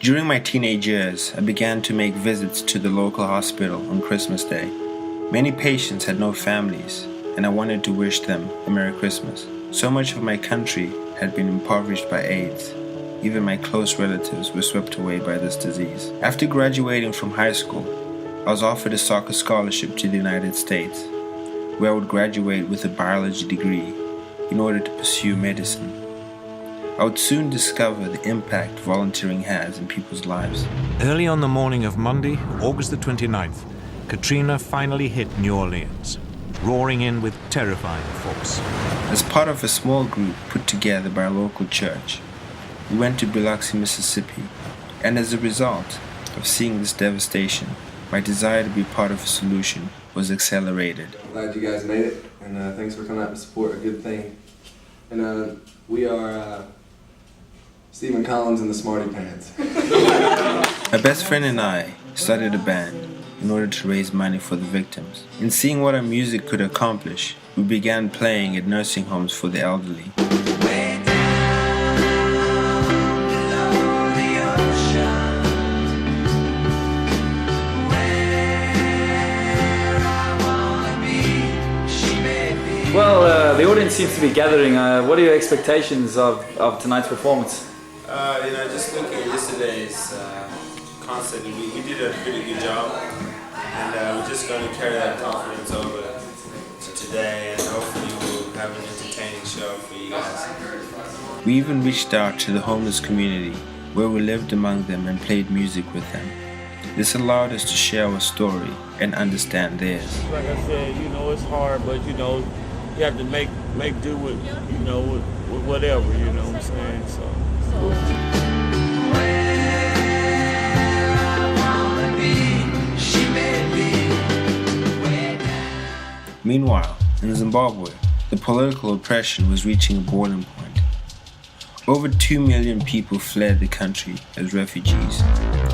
During my teenage years, I began to make visits to the local hospital on Christmas Day. Many patients had no families, and I wanted to wish them a Merry Christmas. So much of my country had been impoverished by AIDS. Even my close relatives were swept away by this disease. After graduating from high school, I was offered a soccer scholarship to the United States, where I would graduate with a biology degree in order to pursue medicine. I would soon discover the impact volunteering has in people's lives. Early on the morning of Monday, August the 29th, Katrina finally hit New Orleans, roaring in with terrifying force. As part of a small group put together by a local church, we went to Biloxi, Mississippi, and as a result of seeing this devastation, my desire to be part of a solution was accelerated. Glad you guys made it, and thanks for coming out to support a good thing. And we are Stephen Collins and the Smarty Pants. My best friend and I started a band in order to raise money for the victims. In seeing what our music could accomplish, we began playing at nursing homes for the elderly. Well, the audience seems to be gathering. What are your expectations of tonight's performance? Just looking at yesterday's concert, we did a pretty good job, and we're just going to carry that confidence over to today, and hopefully we'll have an entertaining show for you guys. We even reached out to the homeless community, where we lived among them and played music with them. This allowed us to share our story and understand theirs. Like I said, it's hard, but you have to make do with, with whatever, what I'm saying, so. Meanwhile, in Zimbabwe, the political oppression was reaching a boiling point. Over 2 million people fled the country as refugees.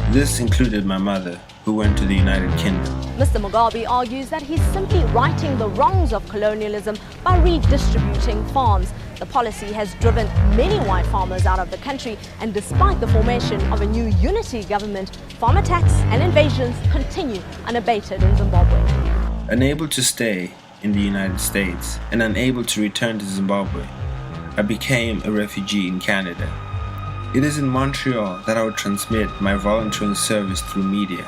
This included my mother, who went to the United Kingdom. Mr. Mugabe argues that he's simply righting the wrongs of colonialism by redistributing farms. The policy has driven many white farmers out of the country, and despite the formation of a new unity government, farm attacks and invasions continue unabated in Zimbabwe. Unable to stay in the United States and unable to return to Zimbabwe, I became a refugee in Canada. It is in Montreal that I would transmit my volunteering service through media.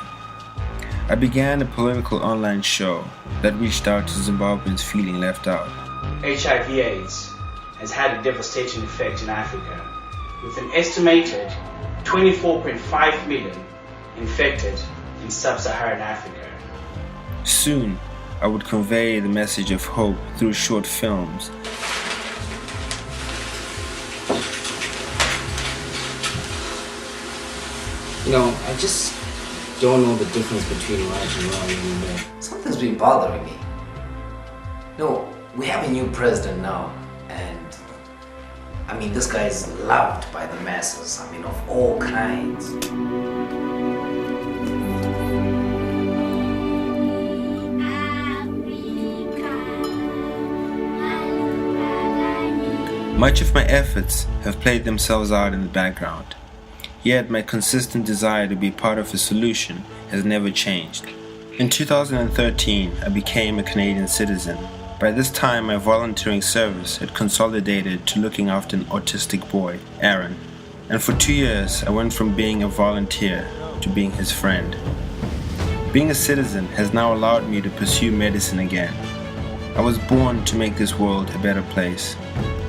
I began a political online show that reached out to Zimbabweans feeling left out. HIV/AIDS has had a devastating effect in Africa, with an estimated 24.5 million infected in sub-Saharan Africa. Soon, I would convey the message of hope through short films. I just don't know the difference between right and wrong anymore. Something's been bothering me. No, we have a new president now, and this guy is loved by the masses, of all kinds. Much of my efforts have played themselves out in the background. Yet my consistent desire to be part of a solution has never changed. In 2013, I became a Canadian citizen. By this time, my volunteering service had consolidated to looking after an autistic boy, Aaron. And for 2 years, I went from being a volunteer to being his friend. Being a citizen has now allowed me to pursue medicine again. I was born to make this world a better place,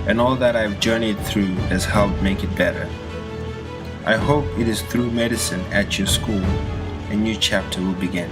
and all that I've journeyed through has helped make it better. I hope it is through medicine at your school a new chapter will begin.